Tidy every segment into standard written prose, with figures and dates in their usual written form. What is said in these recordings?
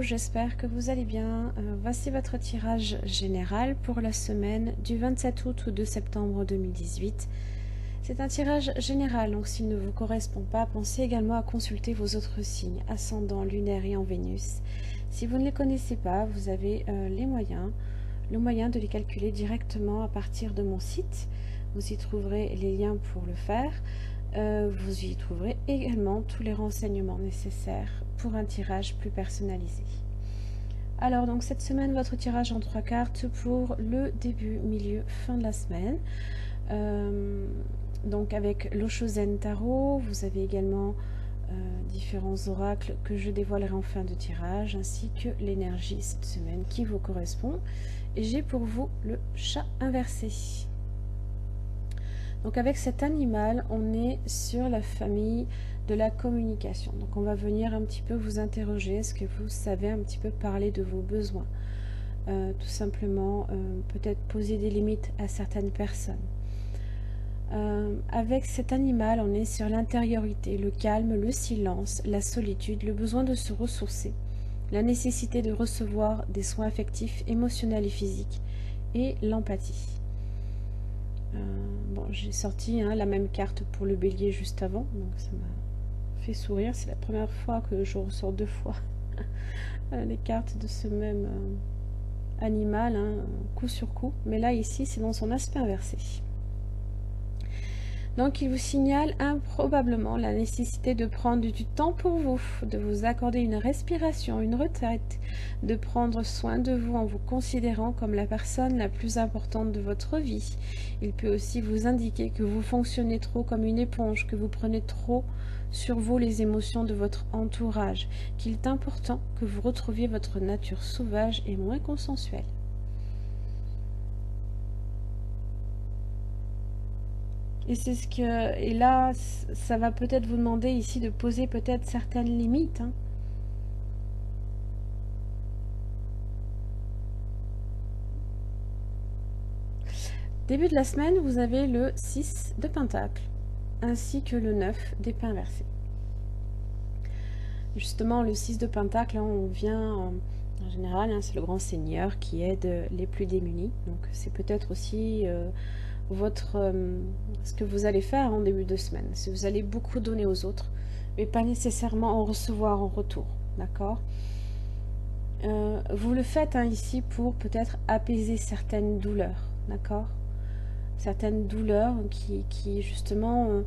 j'espère que vous allez bien. Voici votre tirage général pour la semaine du 27 août au 2 septembre 2018. C'est un tirage général, donc s'il ne vous correspond pas, pensez également à consulter vos autres signes, ascendant, lunaire et en Vénus. Si vous ne les connaissez pas, vous avez le moyen de les calculer directement à partir de mon site. Vous y trouverez les liens pour le faire. Vous y trouverez également tous les renseignements nécessaires pour un tirage plus personnalisé. Alors donc cette semaine, votre tirage en 3 cartes pour le début, milieu, fin de la semaine. Donc avec l'Oshozen Tarot, vous avez également différents oracles que je dévoilerai en fin de tirage, ainsi que l'énergie cette semaine qui vous correspond. Et j'ai pour vous le chat inversé. Donc avec cet animal, on est sur la famille de la communication. Donc on va venir un petit peu vous interroger. Est-ce que vous savez un petit peu parler de vos besoins? Tout simplement, peut-être poser des limites à certaines personnes. Avec cet animal, on est sur l'intériorité, le calme, le silence, la solitude, le besoin de se ressourcer, la nécessité de recevoir des soins affectifs, émotionnels et physiques, et l'empathie. Bon, j'ai sorti la même carte pour le bélier juste avant, donc ça m'a fait sourire. C'est la première fois que je ressors 2 fois les cartes de ce même animal, coup sur coup. Mais là, ici, c'est dans son aspect inversé. Donc, il vous signale improbablement la nécessité de prendre du temps pour vous, de vous accorder une respiration, une retraite, de prendre soin de vous en vous considérant comme la personne la plus importante de votre vie. Il peut aussi vous indiquer que vous fonctionnez trop comme une éponge, que vous prenez trop sur vous les émotions de votre entourage, qu'il est important que vous retrouviez votre nature sauvage et moins consensuelle. Et là, ça va peut-être vous demander ici de poser peut-être certaines limites. Début de la semaine, vous avez le 6 de Pentacle, ainsi que le 9 d'épée inversée. Justement, le 6 de Pentacle, on vient, en général, c'est le grand seigneur qui aide les plus démunis. Donc c'est peut-être aussi ce que vous allez faire en début de semaine. Si vous allez beaucoup donner aux autres, mais pas nécessairement en recevoir en retour, d'accord? Vous le faites ici pour peut-être apaiser certaines douleurs, d'accord? Certaines douleurs qui justement,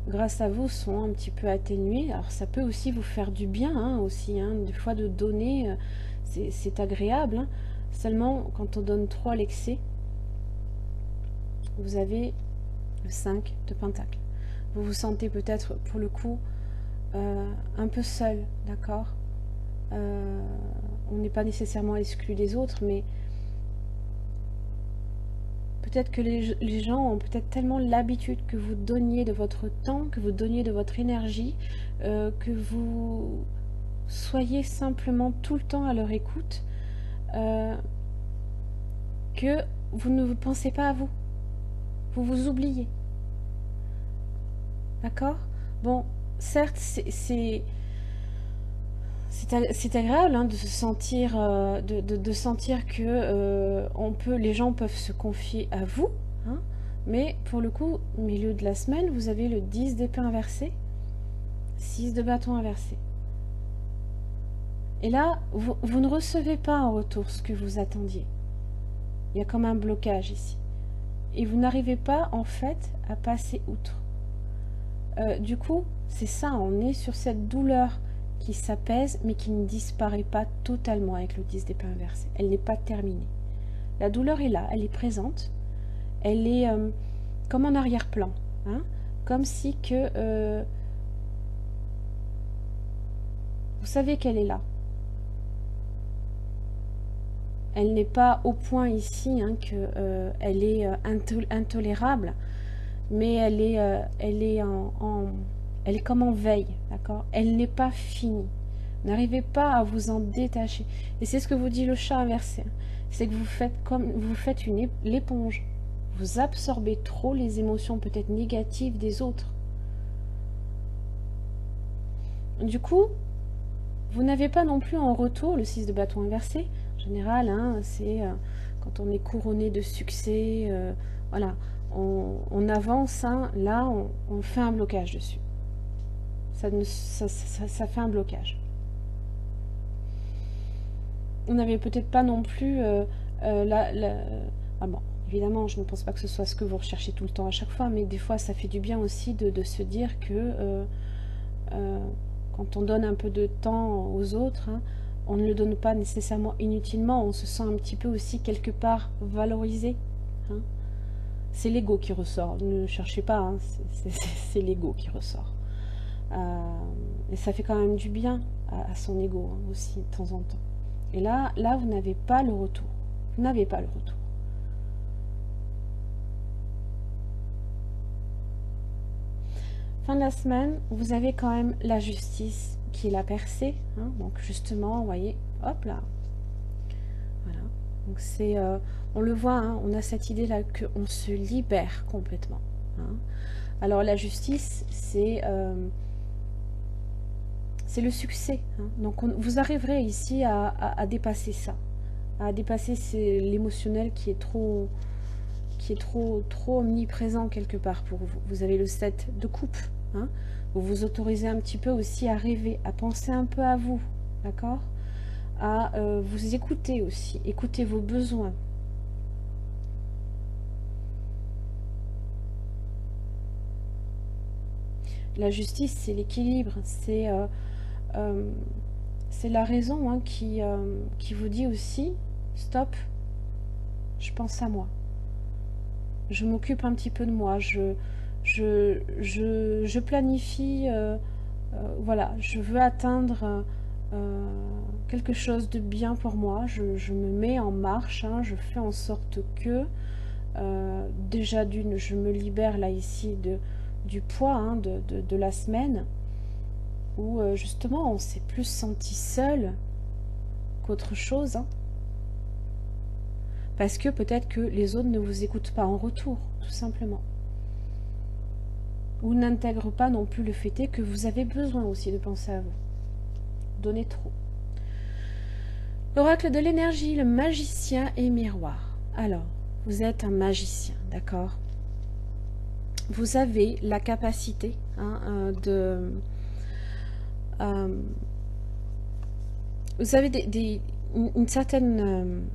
grâce à vous, sont un petit peu atténuées. Alors ça peut aussi vous faire du bien, des fois de donner, c'est agréable. Seulement, quand on donne trop à l'excès, vous avez le 5 de Pentacle. Vous vous sentez peut-être, pour le coup, un peu seul, d'accord? On n'est pas nécessairement exclu des autres, mais peut-être que les gens ont peut-être tellement l'habitude que vous donniez de votre temps, que vous donniez de votre énergie, que vous soyez simplement tout le temps à leur écoute, que vous ne pensez pas à vous. Vous vous oubliez. D'accord? Bon, certes, c'est agréable de se sentir, de sentir que les gens peuvent se confier à vous, mais pour le coup, au milieu de la semaine, vous avez le 10 d'épée inversé, 6 de bâton inversé. Et là, vous ne recevez pas en retour ce que vous attendiez. Il y a comme un blocage ici. Et vous n'arrivez pas, en fait, à passer outre. Du coup, c'est ça, on est sur cette douleur qui s'apaise, mais qui ne disparaît pas totalement avec le 10 d'épée inversé. Elle n'est pas terminée. La douleur est là, elle est présente. Elle est comme en arrière-plan. Comme si que... vous savez qu'elle est là. Elle n'est pas au point ici qu'elle est intolérable, mais elle est comme en veille, d'accord? Elle n'est pas finie. N'arrivez pas à vous en détacher. Et c'est ce que vous dit le chat inversé. C'est que vous faites l'éponge. Vous absorbez trop les émotions peut-être négatives des autres. Du coup, Vous n'avez pas non plus en retour le 6 de bâton inversé. En général, hein, c'est quand on est couronné de succès, voilà, on avance, hein, là, on fait un blocage dessus. Ça fait un blocage. Vous n'avez peut-être pas non plus ah bon, évidemment, je ne pense pas que ce soit ce que vous recherchez tout le temps à chaque fois, mais des fois, ça fait du bien aussi de se dire que quand on donne un peu de temps aux autres, hein, on ne le donne pas nécessairement inutilement, on se sent un petit peu aussi quelque part valorisé. Hein. C'est l'ego qui ressort, ne cherchez pas, hein, c'est l'ego qui ressort. Et ça fait quand même du bien à son ego, hein, aussi, de temps en temps. Et là, vous n'avez pas le retour. Vous n'avez pas le retour. Fin de la semaine, vous avez quand même la justice qui est la percée. Hein, donc justement, vous voyez, hop là. Voilà. Donc c'est, on le voit, hein, on a cette idée-là qu'on se libère complètement. Hein. Alors la justice, c'est le succès. Hein. Donc vous arriverez ici à dépasser ça, à dépasser l'émotionnel qui est trop omniprésent quelque part pour vous. Vous avez le 7 de coupe. Hein. Vous vous autorisez un petit peu aussi à rêver, à penser un peu à vous, d'accord, à vous écouter aussi, écouter vos besoins. La justice, c'est l'équilibre, c'est la raison, hein, qui vous dit aussi, stop, je pense à moi. Je m'occupe un petit peu de moi, je planifie, voilà, je veux atteindre quelque chose de bien pour moi, je me mets en marche, hein, je fais en sorte que, déjà d'une, je me libère là ici du poids, hein, de la semaine, où justement on s'est plus senti seul qu'autre chose, hein. Parce que peut-être que les autres ne vous écoutent pas en retour, tout simplement. Ou n'intègrent pas non plus le fait que vous avez besoin aussi de penser à vous. Donnez trop. L'oracle de l'énergie, le magicien et miroir. Alors, vous êtes un magicien, d'accord? Vous avez la capacité, hein, vous avez une certaine...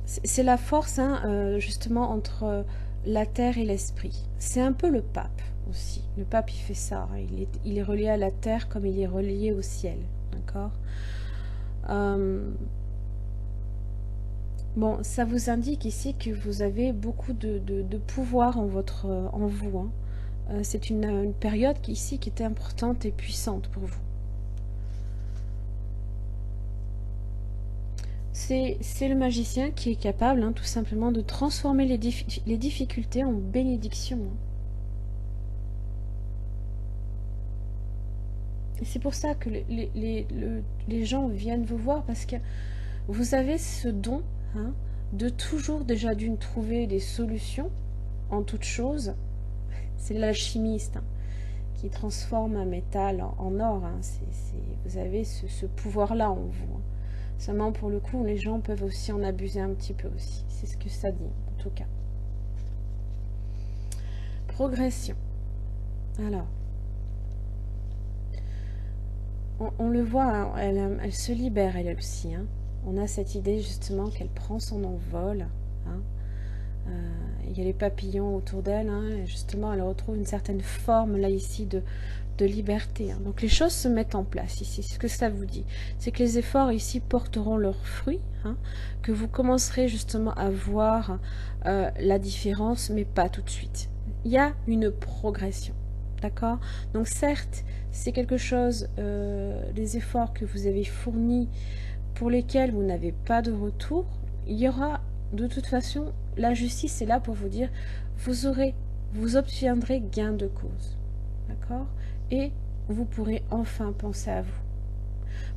c'est la force, hein, justement, entre la terre et l'esprit. C'est un peu le pape aussi. Le pape, il fait ça. Hein. Il est relié à la terre comme il est relié au ciel. D'accord? Bon, ça vous indique ici que vous avez beaucoup de pouvoir en vous. Hein. C'est une période ici qui était importante et puissante pour vous. C'est le magicien qui est capable, hein, tout simplement, de transformer les difficultés en bénédictions. Hein. Et c'est pour ça que les gens viennent vous voir, parce que vous avez ce don, hein, de toujours déjà d'une trouver des solutions en toute chose. C'est l'alchimiste, hein, qui transforme un métal en or. Hein. Vous avez ce pouvoir-là en vous. Hein. Seulement pour le coup, les gens peuvent aussi en abuser un petit peu aussi. C'est ce que ça dit, en tout cas. Progression. Alors, on le voit, hein, elle se libère elle aussi. Hein. On a cette idée justement qu'elle prend son envol. Hein. Il y a les papillons autour d'elle. Hein, et justement, elle retrouve une certaine forme là ici de liberté. Hein. Donc les choses se mettent en place ici. Ce que ça vous dit, c'est que les efforts ici porteront leurs fruits, hein, que vous commencerez justement à voir la différence, mais pas tout de suite. Il y a une progression, d'accord? Donc certes, c'est quelque chose, les efforts que vous avez fournis pour lesquels vous n'avez pas de retour, il y aura de toute façon, la justice est là pour vous dire, vous obtiendrez gain de cause, d'accord? Et vous pourrez enfin penser à vous.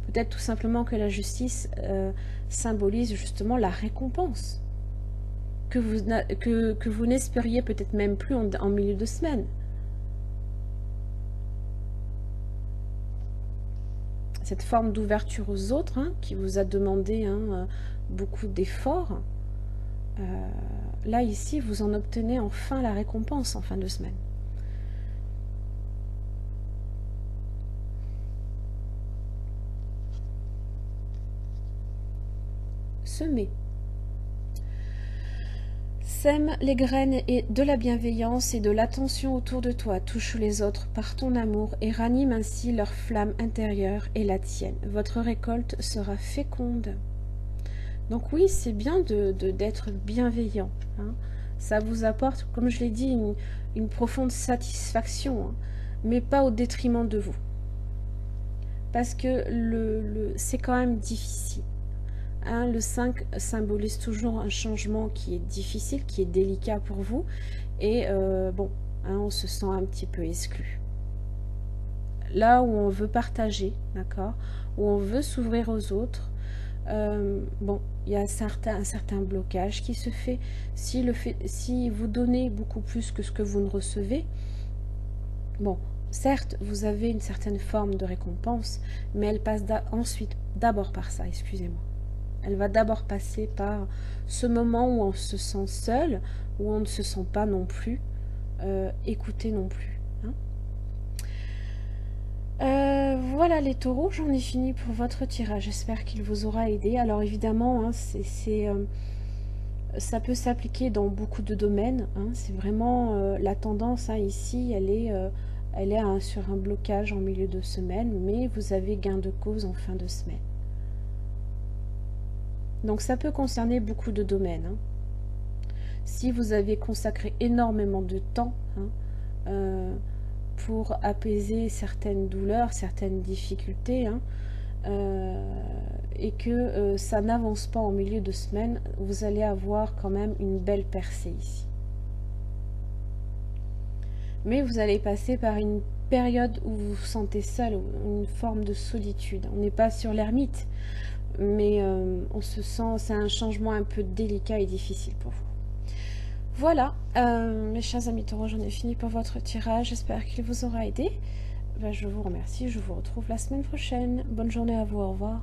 Peut-être tout simplement que la justice symbolise justement la récompense que vous n'espériez peut-être même plus en milieu de semaine. cette forme d'ouverture aux autres hein, qui vous a demandé beaucoup d'efforts, là ici vous en obtenez enfin la récompense en fin de semaine. Semer. Sème les graines et de la bienveillance et de l'attention autour de toi, touche les autres par ton amour et ranime ainsi leur flamme intérieure et la tienne. Votre récolte sera féconde. Donc oui, c'est bien d'être bienveillant. Hein. Ça vous apporte, comme je l'ai dit, une profonde satisfaction, hein, mais pas au détriment de vous. Parce que c'est quand même difficile. Hein, le 5 symbolise toujours un changement qui est difficile, qui est délicat pour vous. Et bon, hein, on se sent un petit peu exclu. Là où on veut partager, d'accord, où on veut s'ouvrir aux autres, bon, il y a un certain blocage qui se fait. Si vous donnez beaucoup plus que ce que vous ne recevez, bon, certes, vous avez une certaine forme de récompense, mais elle passe ensuite d'abord par ça, excusez-moi. Elle va d'abord passer par ce moment où on se sent seul, où on ne se sent pas non plus écouté non plus. Hein. Voilà les taureaux, j'en ai fini pour votre tirage. J'espère qu'il vous aura aidé. Alors évidemment, hein, ça peut s'appliquer dans beaucoup de domaines. Hein. C'est vraiment la tendance hein, ici, elle est sur un blocage en milieu de semaine, mais vous avez gain de cause en fin de semaine. Donc ça peut concerner beaucoup de domaines. Hein. Si vous avez consacré énormément de temps pour apaiser certaines douleurs, certaines difficultés, hein, et que ça n'avance pas en milieu de semaine, vous allez avoir quand même une belle percée ici. Mais vous allez passer par une période où vous vous sentez seul, une forme de solitude. On n'est pas sur l'ermite, mais on se sent, c'est un changement un peu délicat et difficile pour vous. Voilà, mes chers amis taureaux, j'en ai fini pour votre tirage. J'espère qu'il vous aura aidé. Je vous remercie, je vous retrouve la semaine prochaine. Bonne journée à vous, au revoir.